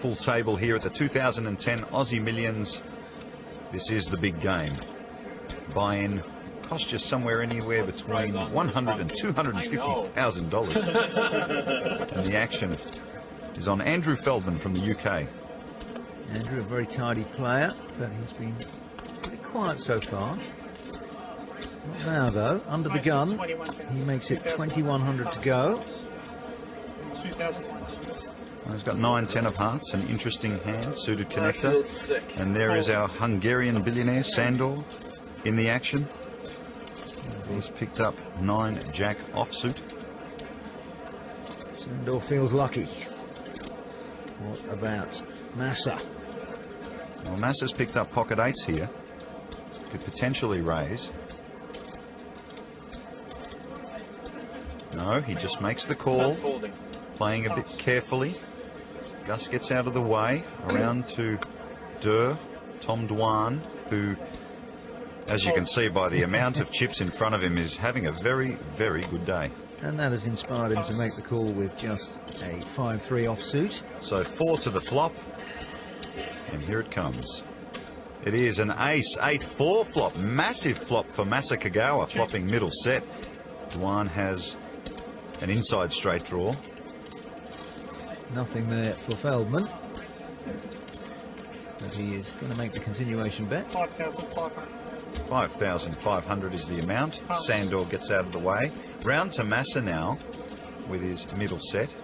full table here at the 2010 Aussie Millions. This is the big game. Buy-in cost you somewhere anywhere between $100,000 and $250,000. And the action is on Andrew Feldman from the UK. Andrew, a very tidy player, but he's been pretty quiet so far. Not now, though. Under the gun, he makes it 2,100 to go. Well, he's got 9-10 of hearts, an interesting hand, suited connector. And there is our Hungarian billionaire, Sandor, in the action. He's picked up 9-jack offsuit. Sandor feels lucky. What about Massa? Well, Massa's picked up pocket eights here. Could potentially raise. No, he just makes the call, playing a bit carefully. Gus gets out of the way, around to Tom Dwan, who, as you can see by the amount of chips in front of him, is having a very, very good day. And that has inspired him to make the call with just a 5-3 offsuit. So 4 to the flop, and here it comes. It is an ace 8-4 flop, massive flop for Masa Kagawa, flopping middle set. Dwan has an inside straight draw. Nothing there for Feldman. But he is going to make the continuation bet. 5,500. 5,500 is the amount. Sandor gets out of the way. Round to Massa now with his middle set.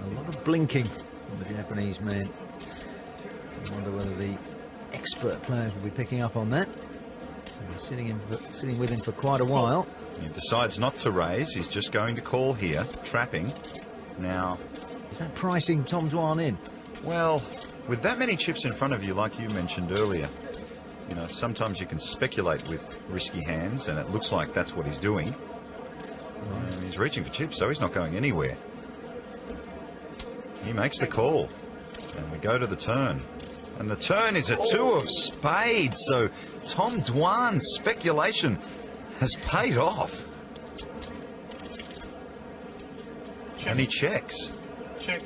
A lot of blinking from the Japanese man. I wonder whether the expert players will be picking up on that. So he's sitting with him for quite a while. He decides not to raise. He's just going to call here, trapping. Now, is that pricing Tom Dwan in? Well, with that many chips in front of you, like you mentioned earlier, you know, sometimes you can speculate with risky hands, and it looks like that's what he's doing. And he's reaching for chips, so he's not going anywhere. He makes the call, and we go to the turn. And the turn is a 2 of spades, so Tom Dwan's speculation has paid off. And he checks. Check.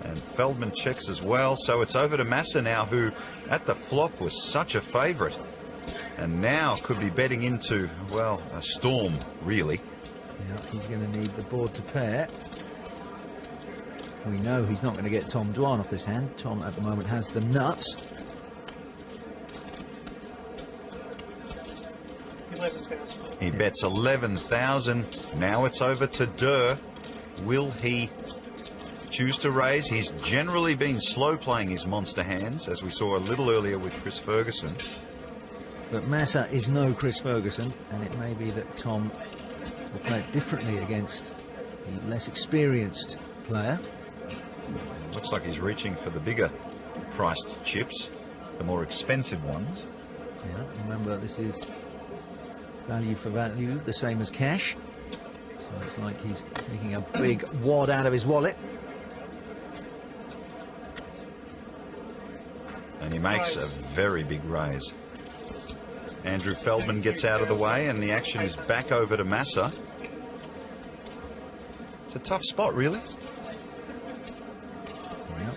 And Feldman checks as well, so it's over to Massa now, who at the flop was such a favourite, and now could be betting into, well, a storm, really. Yeah, he's going to need the board to pair. We know he's not going to get Tom Dwan off this hand. Tom at the moment has the nuts. 11,000. He bets 11,000. Now it's over to Durr. Will he choose to raise? He's generally been slow playing his monster hands, as we saw a little earlier with Chris Ferguson. But Massa is no Chris Ferguson, and it may be that Tom will play it differently against the less experienced player. Looks like he's reaching for the bigger priced chips, the more expensive ones. Yeah, remember, this is value for value, the same as cash. So it's like he's taking a big wad out of his wallet. And he makes a very big raise. Andrew Feldman gets out of the way, and the action is back over to Massa. It's a tough spot, really. Yeah.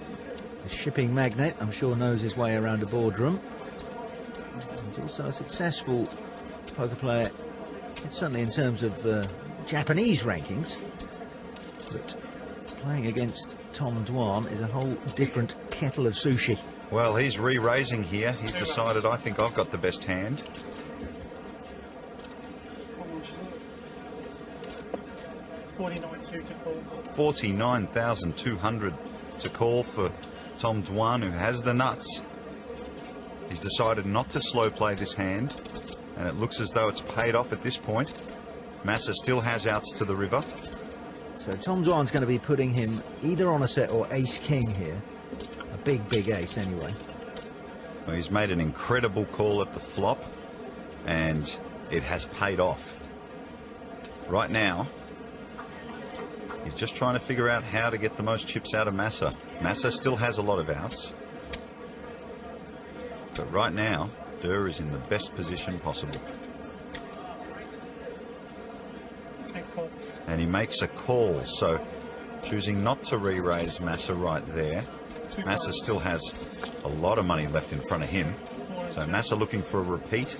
The shipping magnate, I'm sure, knows his way around a boardroom. He's also a successful poker player, certainly in terms of Japanese rankings. But playing against Tom Dwan is a whole different kettle of sushi. Well, he's re-raising here. He's decided, I think I've got the best hand. How much is it? 49,200 to call. 49,200 to call for Tom Dwan, who has the nuts. He's decided not to slow play this hand, and it looks as though it's paid off at this point. Massa still has outs to the river. So Tom Dwan's going to be putting him either on a set or ace-king here. A big, big ace, anyway. Well, he's made an incredible call at the flop, and it has paid off. Right now, he's just trying to figure out how to get the most chips out of Massa. Massa still has a lot of outs. But right now, Durr is in the best position possible. Okay, call. And he makes a call, so choosing not to re-raise Massa right there. Massa still has a lot of money left in front of him. So Massa looking for a repeat.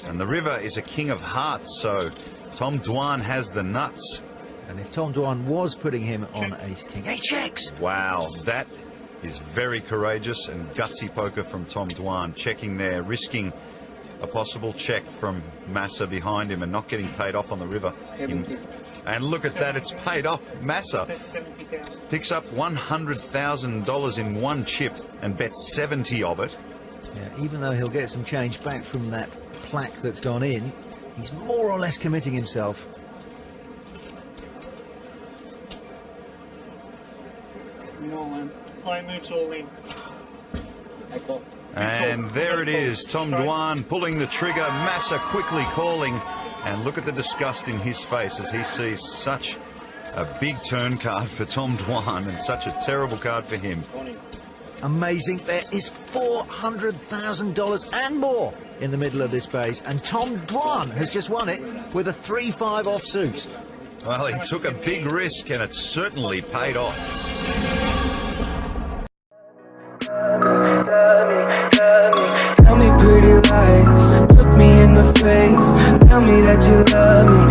And the river is a king of hearts, so Tom Dwan has the nuts. And if Tom Dwan was putting him on ace-king, he checks! Wow, that is very courageous and gutsy poker from Tom Dwan. Checking there, risking a possible check from Massa behind him and not getting paid off on the river. And look at that, it's paid off. Massa picks up $100,000 in one chip and bets 70 of it. Yeah, even though he'll get some change back from that plaque that's gone in, he's more or less committing himself. All in. High moves all in. And there it is, Tom Dwan pulling the trigger, Massa quickly calling, and look at the disgust in his face as he sees such a big turn card for Tom Dwan and such a terrible card for him. Amazing, there is $400,000 and more in the middle of this base, and Tom Dwan has just won it with a 3-5 offsuit. Well, he took a big risk and it certainly paid off. Tell me pretty lies, look me in the face. Tell me that you love me,